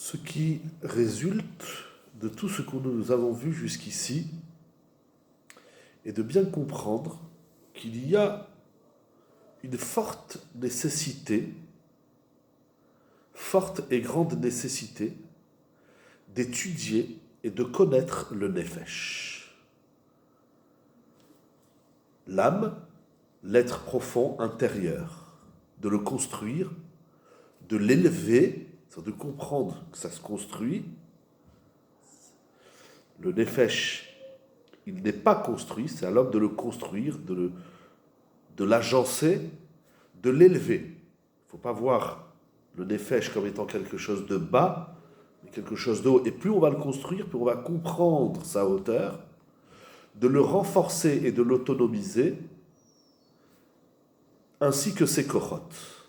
Ce qui résulte de tout ce que nous avons vu jusqu'ici est de bien comprendre qu'il y a une forte et grande nécessité d'étudier et de connaître le nefesh. L'âme, l'être profond intérieur, de le construire, de l'élever, c'est-à-dire de comprendre que ça se construit. Le nefesh, il n'est pas construit, c'est à l'homme de le construire, de l'agencer, de l'élever. Il ne faut pas voir le nefesh comme étant quelque chose de bas, mais quelque chose de haut. Et plus on va le construire, plus on va comprendre sa hauteur, de le renforcer et de l'autonomiser, ainsi que ses korotes.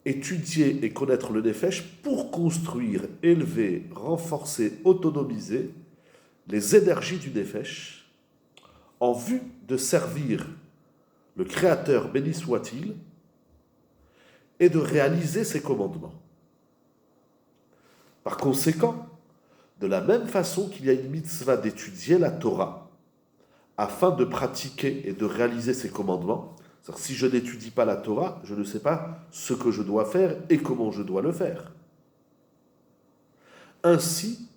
Étudier et connaître le nefesh pour construire, élever, renforcer, autonomiser les énergies du nefesh en vue de servir le Créateur, béni soit-il, et de réaliser ses commandements. Par conséquent, de la même façon qu'il y a une mitzvah d'étudier la Torah afin de pratiquer et de réaliser ses commandements, c'est-à-dire si je n'étudie pas la Torah, je ne sais pas ce que je dois faire et comment je dois le faire. Ainsi,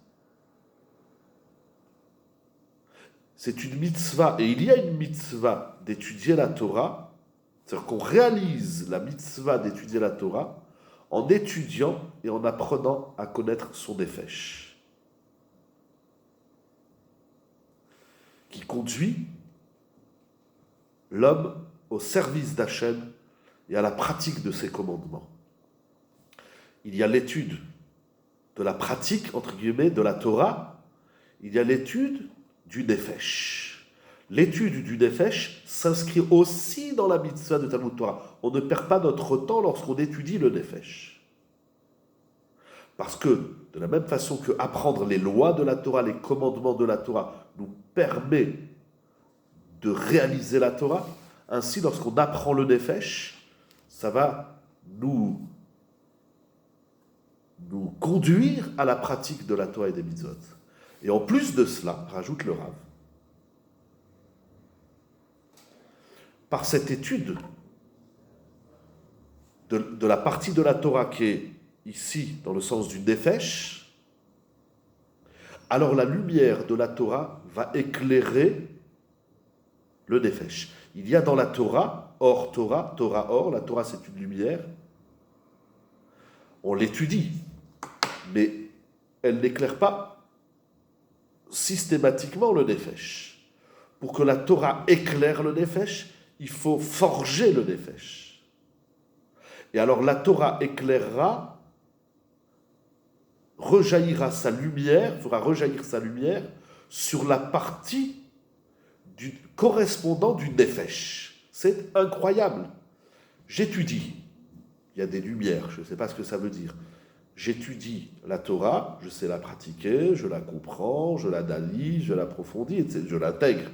c'est une mitzvah, et il y a une mitzvah d'étudier la Torah, c'est-à-dire qu'on réalise la mitzvah d'étudier la Torah en étudiant et en apprenant à connaître son nefesh, qui conduit l'homme au service d'Hachem et à la pratique de ses commandements. Il y a l'étude de la pratique, entre guillemets, de la Torah, il y a l'étude du nefesh. L'étude du nefesh s'inscrit aussi dans la mitzvah de Talmud Torah. On ne perd pas notre temps lorsqu'on étudie le nefesh. Parce que, de la même façon que apprendre les lois de la Torah, les commandements de la Torah, nous permet de réaliser la Torah, ainsi lorsqu'on apprend le nefesh, ça va nous conduire à la pratique de la Torah et des mitzvot. Et en plus de cela, rajoute le Rav, par cette étude de la partie de la Torah qui est ici dans le sens du nefesh, alors la lumière de la Torah va éclairer le nefesh. Il y a dans la Torah, or Torah, Torah or, la Torah c'est une lumière, on l'étudie, mais elle n'éclaire pas systématiquement le nefesh. Pour que la Torah éclaire le nefesh, il faut forger le nefesh. Et alors la Torah éclairera, rejaillira sa lumière, fera rejaillir sa lumière sur la partie correspondant du nefesh. C'est incroyable. J'étudie. Il y a des lumières, je ne sais pas ce que ça veut dire. J'étudie la Torah, je sais la pratiquer, je la comprends, je l'analyse, je l'approfondis, je l'intègre.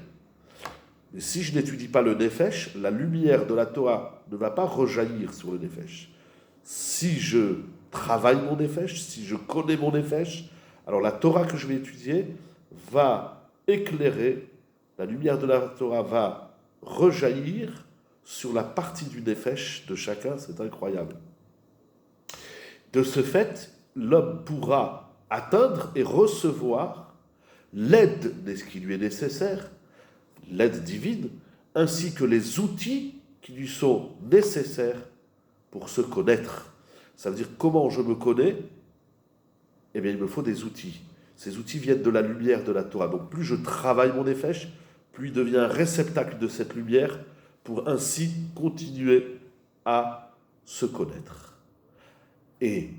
Mais si je n'étudie pas le nefesh, la lumière de la Torah ne va pas rejaillir sur le nefesh. Si je travaille mon nefesh, si je connais mon nefesh, alors la Torah que je vais étudier va éclairer, la lumière de la Torah va rejaillir sur la partie du nefesh de chacun, c'est incroyable. De ce fait, l'homme pourra atteindre et recevoir l'aide qui lui est nécessaire, l'aide divine, ainsi que les outils qui lui sont nécessaires pour se connaître. Ça veut dire comment je me connais? Eh bien, il me faut des outils. Ces outils viennent de la lumière de la Torah. Donc, plus je travaille mon nefesh, plus il devient un réceptacle de cette lumière pour ainsi continuer à se connaître. Et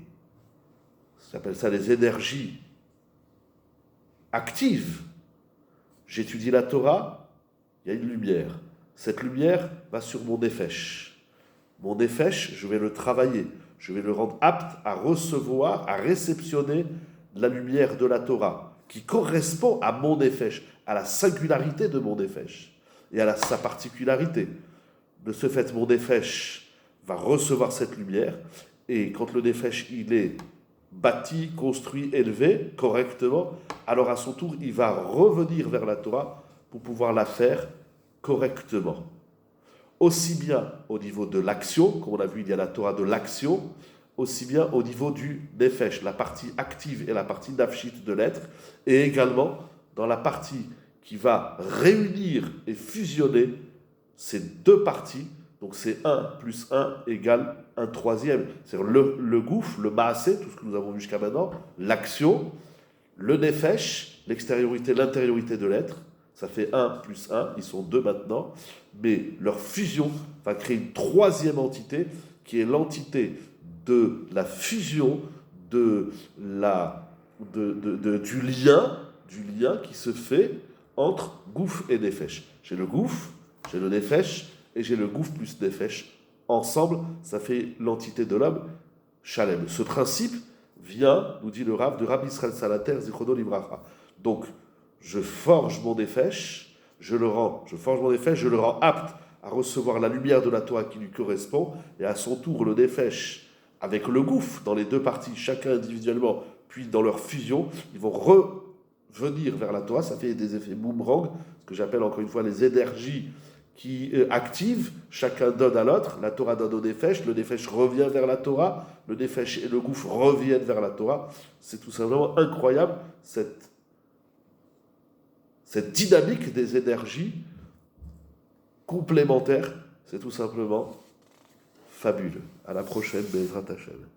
j'appelle ça les énergies actives. J'étudie la Torah, il y a une lumière. Cette lumière va sur mon nefesh. Mon nefesh, je vais le travailler. Je vais le rendre apte à recevoir, à réceptionner la lumière de la Torah, qui correspond à mon nefesh, à la singularité de mon nefesh et à sa particularité. De ce fait, mon nefesh va recevoir cette lumière Et quand le nefesh, il est bâti, construit, élevé correctement, alors à son tour, il va revenir vers la Torah pour pouvoir la faire correctement. Aussi bien au niveau de l'action, comme on a vu, il y a la Torah de l'action, aussi bien au niveau du nefesh, la partie active et la partie nafshit de l'être, et également dans la partie qui va réunir et fusionner ces deux parties. Donc c'est 1 plus 1 égale un troisième. C'est-à-dire le gouffre, le maasé, tout ce que nous avons vu jusqu'à maintenant, l'action, le nefesh, l'extériorité, l'intériorité de l'être, ça fait 1 plus 1, ils sont 2 maintenant, mais leur fusion va créer une troisième entité qui est l'entité de la fusion du lien qui se fait entre gouffre et nefesh. J'ai le gouffre, j'ai le nefesh, et j'ai le gouffre plus nefesh. Ensemble, ça fait l'entité de l'homme, Shalem. Ce principe vient, nous dit le Rav, de Rabbi Israël Salater, Zichrono Livracha. Donc, je forge mon nefesh, je le rends apte à recevoir la lumière de la Torah qui lui correspond, et à son tour, le nefesh, avec le gouffre, dans les deux parties, chacun individuellement, puis dans leur fusion, ils vont revenir vers la Torah. Ça fait des effets boomerang, ce que j'appelle encore une fois les énergies qui activent, chacun donne à l'autre. La Torah donne au nefesh, le nefesh revient vers la Torah, le nefesh et le gouffre reviennent vers la Torah. C'est tout simplement incroyable, cette dynamique des énergies complémentaires. C'est tout simplement fabuleux. À la prochaine, Bezrat Hashem.